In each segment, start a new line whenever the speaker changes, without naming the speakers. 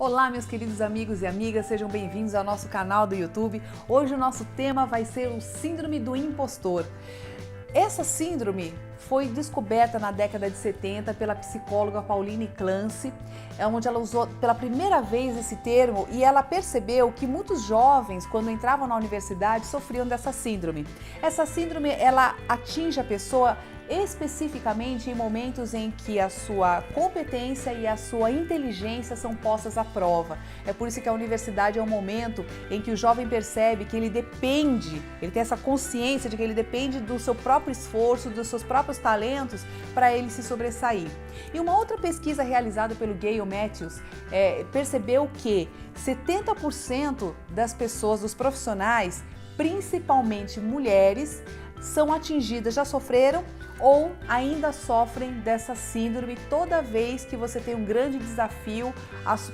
Olá, meus queridos amigos e amigas, sejam bem-vindos ao nosso canal do YouTube. Hoje o nosso tema vai ser o Síndrome do Impostor. Essa síndrome foi descoberta na década de 70 pela psicóloga Pauline Clance, onde ela usou pela primeira vez esse termo e ela percebeu que muitos jovens, quando entravam na universidade, sofriam dessa síndrome. Essa síndrome, ela atinge a pessoa especificamente em momentos em que a sua competência e a sua inteligência são postas à prova. É por isso que a universidade é um momento em que o jovem percebe que ele tem essa consciência de que ele depende do seu próprio esforço, dos seus próprios talentos para ele se sobressair. E uma outra pesquisa realizada pelo Gale Matthews percebeu que 70% das pessoas, dos profissionais, principalmente mulheres, são atingidas, já sofreram ou ainda sofrem dessa síndrome toda vez que você tem um grande desafio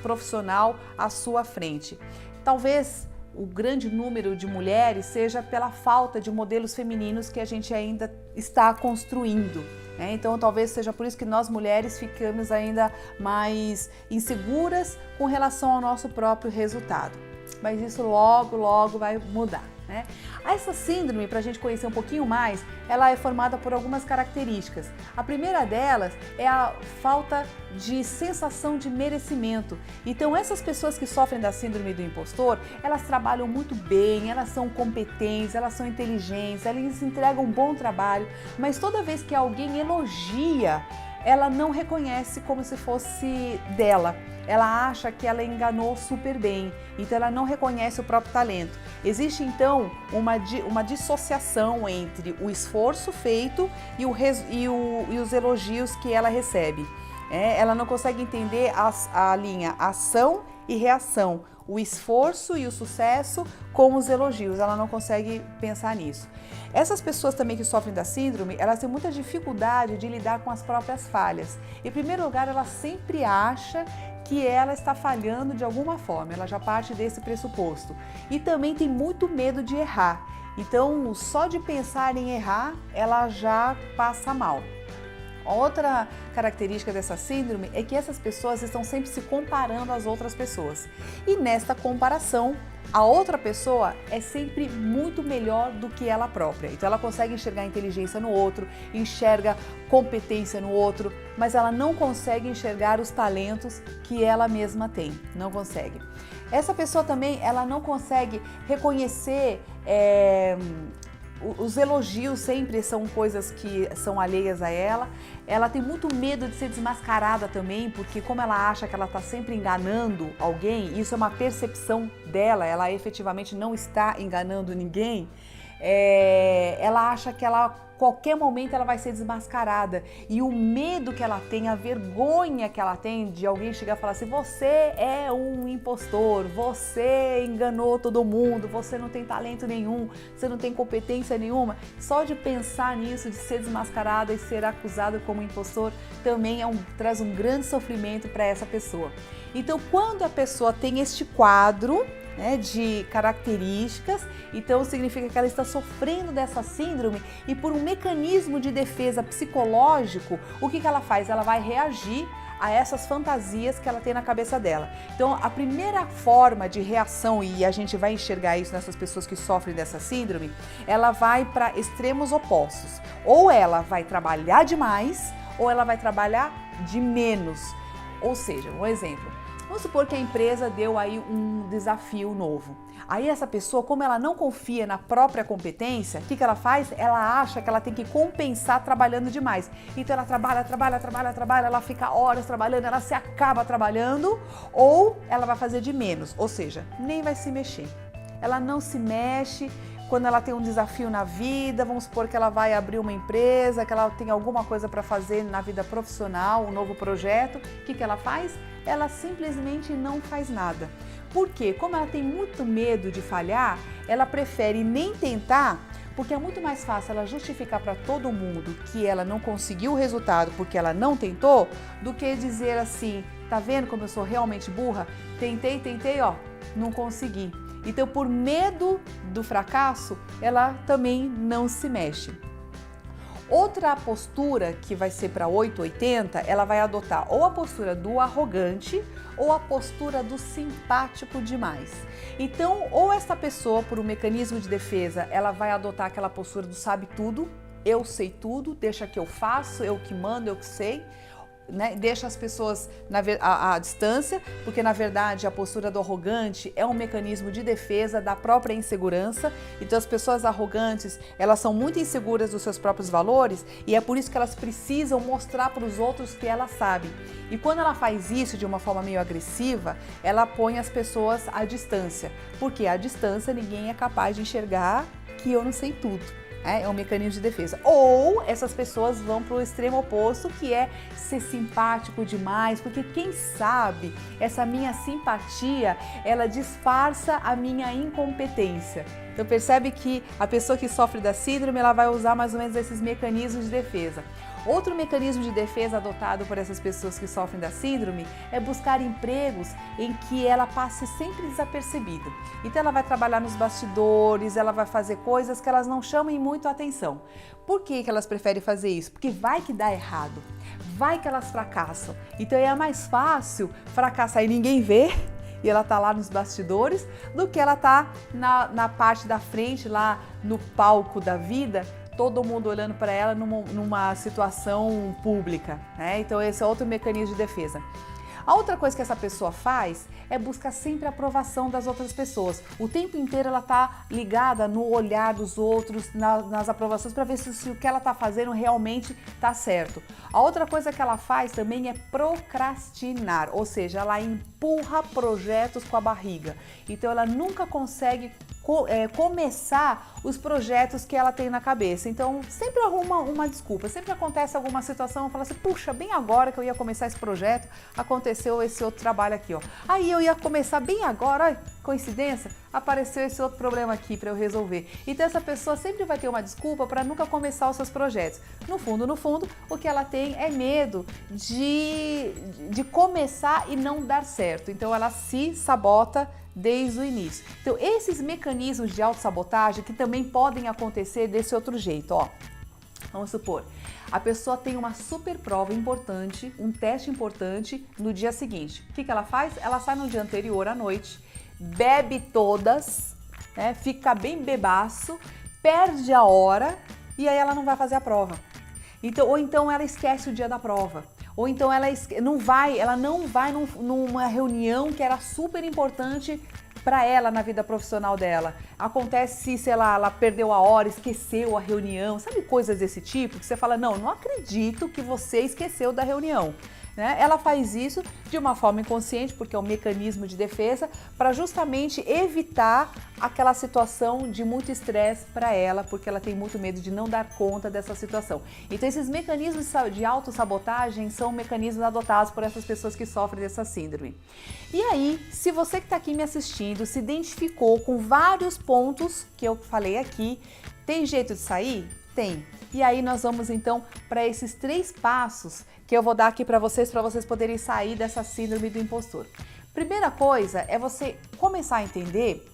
profissional à sua frente. Talvez o grande número de mulheres seja pela falta de modelos femininos que a gente ainda está construindo. Então talvez seja por isso que nós mulheres ficamos ainda mais inseguras com relação ao nosso próprio resultado. Mas isso logo vai mudar. Essa síndrome, para a gente conhecer um pouquinho mais, ela é formada por algumas características. A primeira delas é a falta de sensação de merecimento. Então essas pessoas que sofrem da síndrome do impostor, elas trabalham muito bem, elas são competentes, elas são inteligentes, elas entregam um bom trabalho, mas toda vez que alguém elogia, ela não reconhece como se fosse dela. Ela acha que ela enganou super bem, então ela não reconhece o próprio talento. Existe então uma dissociação entre o esforço feito e os elogios que ela recebe. Ela não consegue entender a linha ação e reação, o esforço e o sucesso com os elogios, ela não consegue pensar nisso. Essas pessoas também que sofrem da síndrome, elas têm muita dificuldade de lidar com as próprias falhas. Em primeiro lugar, ela sempre acha que ela está falhando de alguma forma, ela já parte desse pressuposto. E também tem muito medo de errar, então só de pensar em errar, ela já passa mal. Outra característica dessa síndrome é que essas pessoas estão sempre se comparando às outras pessoas. E nesta comparação, a outra pessoa é sempre muito melhor do que ela própria. Então ela consegue enxergar inteligência no outro, enxerga competência no outro, mas ela não consegue enxergar os talentos que ela mesma tem. Não consegue. Essa pessoa também, ela não consegue reconhecer os elogios, sempre são coisas que são alheias a ela. Ela tem muito medo de ser desmascarada também, porque como ela acha que ela está sempre enganando alguém, isso é uma percepção dela, ela efetivamente não está enganando ninguém, ela acha que qualquer momento ela vai ser desmascarada. E o medo que ela tem, a vergonha que ela tem de alguém chegar e falar assim: você é um impostor, você enganou todo mundo, você não tem talento nenhum, você não tem competência nenhuma. Só de pensar nisso, de ser desmascarada e ser acusada como impostor, também traz um grande sofrimento para essa pessoa. Então, quando a pessoa tem este quadro de características, então significa que ela está sofrendo dessa síndrome e por um mecanismo de defesa psicológico, o que ela faz? Ela vai reagir a essas fantasias que ela tem na cabeça dela. Então, a primeira forma de reação, e a gente vai enxergar isso nessas pessoas que sofrem dessa síndrome, ela vai para extremos opostos. Ou ela vai trabalhar demais, ou ela vai trabalhar de menos. Ou seja, um exemplo. Vamos supor que a empresa deu aí um desafio novo. Aí essa pessoa, como ela não confia na própria competência, o que ela faz? Ela acha que ela tem que compensar trabalhando demais. Então ela trabalha, ela fica horas trabalhando, ela se acaba trabalhando, ou ela vai fazer de menos, ou seja, nem vai se mexer. Ela não se mexe. Quando ela tem um desafio na vida, vamos supor que ela vai abrir uma empresa, que ela tem alguma coisa para fazer na vida profissional, um novo projeto, o que ela faz? Ela simplesmente não faz nada. Por quê? Como ela tem muito medo de falhar, ela prefere nem tentar, porque é muito mais fácil ela justificar para todo mundo que ela não conseguiu o resultado porque ela não tentou, do que dizer assim: tá vendo como eu sou realmente burra? Tentei, não consegui. Então, por medo do fracasso, ela também não se mexe. Outra postura que vai ser para 880, ela vai adotar ou a postura do arrogante ou a postura do simpático demais. Então, ou essa pessoa, por um mecanismo de defesa, ela vai adotar aquela postura do sabe tudo, eu sei tudo, deixa que eu faço, eu que mando, eu que sei. Né? Deixa as pessoas à distância, porque na verdade a postura do arrogante é um mecanismo de defesa da própria insegurança. Então as pessoas arrogantes, elas são muito inseguras dos seus próprios valores e é por isso que elas precisam mostrar para os outros que elas sabem. E quando ela faz isso de uma forma meio agressiva, ela põe as pessoas à distância, porque à distância ninguém é capaz de enxergar que eu não sei tudo. É um mecanismo de defesa. Ou essas pessoas vão para o extremo oposto, que é ser simpático demais, porque quem sabe essa minha simpatia, ela disfarça a minha incompetência. Então percebe que a pessoa que sofre da síndrome, ela vai usar mais ou menos esses mecanismos de defesa. Outro mecanismo de defesa adotado por essas pessoas que sofrem da síndrome é buscar empregos em que ela passe sempre desapercebida. Então ela vai trabalhar nos bastidores, ela vai fazer coisas que elas não chamem muito a atenção. Por que elas preferem fazer isso? Porque vai que dá errado, vai que elas fracassam. Então é mais fácil fracassar e ninguém vê, e ela tá lá nos bastidores, do que ela tá na parte da frente, lá no palco da vida, todo mundo olhando para ela numa situação pública, né? Então esse é outro mecanismo de defesa. A outra coisa que essa pessoa faz é buscar sempre a aprovação das outras pessoas. O tempo inteiro ela está ligada no olhar dos outros, nas aprovações, para ver se o que ela está fazendo realmente está certo. A outra coisa que ela faz também é procrastinar, ou seja, ela empurra projetos com a barriga. Então ela nunca consegue começar os projetos que ela tem na cabeça. Então sempre arruma uma desculpa, sempre acontece alguma situação, fala assim, puxa, bem agora que eu ia começar esse projeto, aconteceu esse outro trabalho aqui, ó. Aí eu ia começar bem agora, olha, coincidência, apareceu esse outro problema aqui para eu resolver. Então essa pessoa sempre vai ter uma desculpa para nunca começar os seus projetos. No fundo, o que ela tem é medo de começar e não dar certo. Então ela se sabota desde o início. Então, esses mecanismos de autossabotagem que também podem acontecer desse outro jeito, ó. Vamos supor, a pessoa tem uma super prova importante, um teste importante no dia seguinte. O que ela faz? Ela sai no dia anterior à noite, bebe todas, né, fica bem bebaço, perde a hora e aí ela não vai fazer a prova. Então, ou então ela esquece o dia da prova. Ou então ela não vai numa reunião que era super importante para ela na vida profissional dela. Acontece, sei lá, ela perdeu a hora, esqueceu a reunião, sabe, coisas desse tipo que você fala, não acredito que você esqueceu da reunião. Né? Ela faz isso de uma forma inconsciente, porque é um mecanismo de defesa, para justamente evitar aquela situação de muito estresse para ela, porque ela tem muito medo de não dar conta dessa situação. Então esses mecanismos de autossabotagem são mecanismos adotados por essas pessoas que sofrem dessa síndrome. E aí, se você que está aqui me assistindo se identificou com vários pontos que eu falei aqui, tem jeito de sair? Tem. E aí nós vamos então para esses 3 passos que eu vou dar aqui para vocês poderem sair dessa síndrome do impostor. Primeira coisa é você começar a entender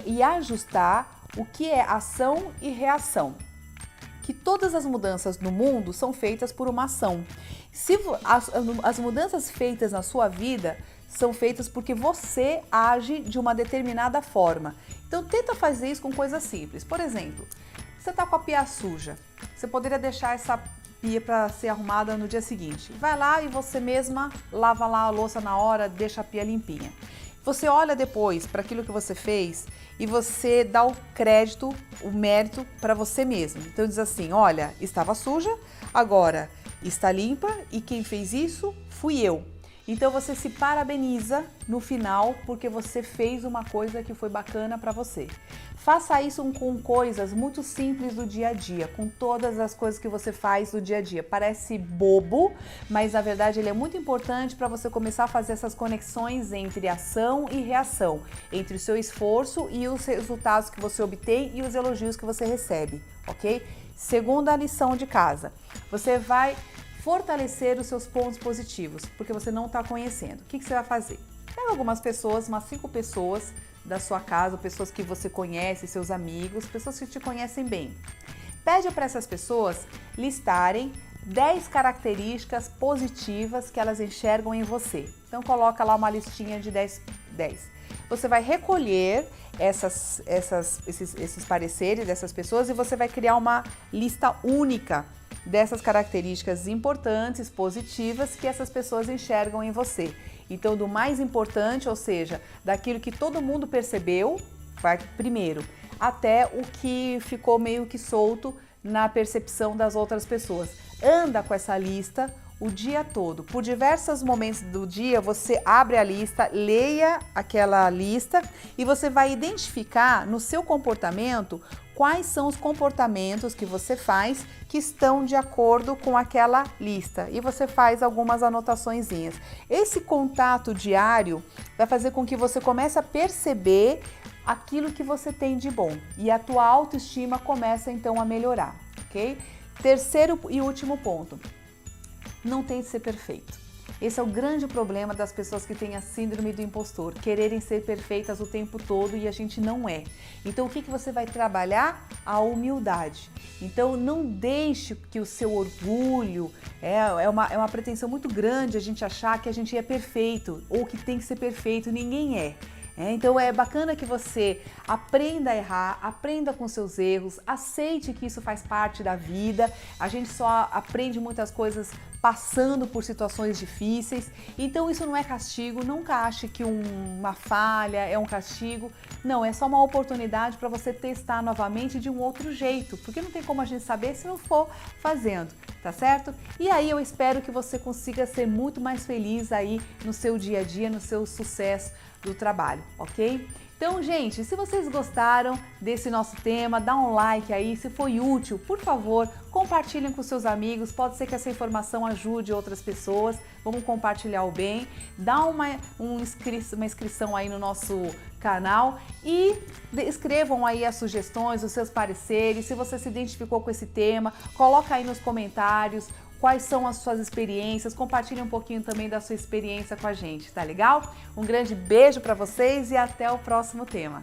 e ajustar o que é ação e reação. Que todas as mudanças no mundo são feitas por uma ação. Se as mudanças feitas na sua vida são feitas porque você age de uma determinada forma. Então tenta fazer isso com coisas simples. Por exemplo, você está com a pia suja, você poderia deixar essa pia para ser arrumada no dia seguinte. Vai lá e você mesma lava lá a louça na hora, deixa a pia limpinha. Você olha depois para aquilo que você fez e você dá o crédito, o mérito para você mesmo. Então diz assim, olha, estava suja, agora está limpa e quem fez isso fui eu. Então você se parabeniza no final porque você fez uma coisa que foi bacana para você. Faça isso com coisas muito simples do dia a dia, com todas as coisas que você faz do dia a dia. Parece bobo, mas na verdade ele é muito importante para você começar a fazer essas conexões entre ação e reação, entre o seu esforço e os resultados que você obtém e os elogios que você recebe, ok? Segunda lição de casa, você vai fortalecer os seus pontos positivos, porque você não está conhecendo. O que você vai fazer? Pega algumas pessoas, umas 5 pessoas da sua casa, pessoas que você conhece, seus amigos, pessoas que te conhecem bem. Pede para essas pessoas listarem 10 características positivas que elas enxergam em você. Então coloca lá uma listinha de 10. Você vai recolher esses pareceres dessas pessoas e você vai criar uma lista única dessas características importantes, positivas, que essas pessoas enxergam em você. Então, do mais importante, ou seja, daquilo que todo mundo percebeu, vai primeiro, até o que ficou meio que solto na percepção das outras pessoas. Anda com essa lista o dia todo. Por diversos momentos do dia, você abre a lista, leia aquela lista e você vai identificar no seu comportamento quais são os comportamentos que você faz que estão de acordo com aquela lista. E você faz algumas anotaçõezinhas. Esse contato diário vai fazer com que você comece a perceber aquilo que você tem de bom e a tua autoestima começa então a melhorar, ok? Terceiro e último ponto. Não tem de ser perfeito. Esse é o grande problema das pessoas que têm a síndrome do impostor, quererem ser perfeitas o tempo todo e a gente não é. Então o que você vai trabalhar? A humildade. Então não deixe que o seu orgulho, é uma pretensão muito grande a gente achar que a gente é perfeito ou que tem que ser perfeito, ninguém é. Então é bacana que você aprenda a errar, aprenda com seus erros, aceite que isso faz parte da vida. A gente só aprende muitas coisas passando por situações difíceis. Então isso não é castigo, nunca ache que uma falha é um castigo. Não, é só uma oportunidade para você testar novamente de um outro jeito, porque não tem como a gente saber se não for fazendo, tá certo? E aí eu espero que você consiga ser muito mais feliz aí no seu dia a dia, no seu sucesso do trabalho, ok? Então, gente, se vocês gostaram desse nosso tema, dá um like aí, se foi útil, por favor, compartilhem com seus amigos, pode ser que essa informação ajude outras pessoas, vamos compartilhar o bem, dá uma inscrição aí no nosso canal e escrevam aí as sugestões, os seus pareceres, se você se identificou com esse tema, coloca aí nos comentários, quais são as suas experiências, compartilhe um pouquinho também da sua experiência com a gente, tá legal? Um grande beijo para vocês e até o próximo tema.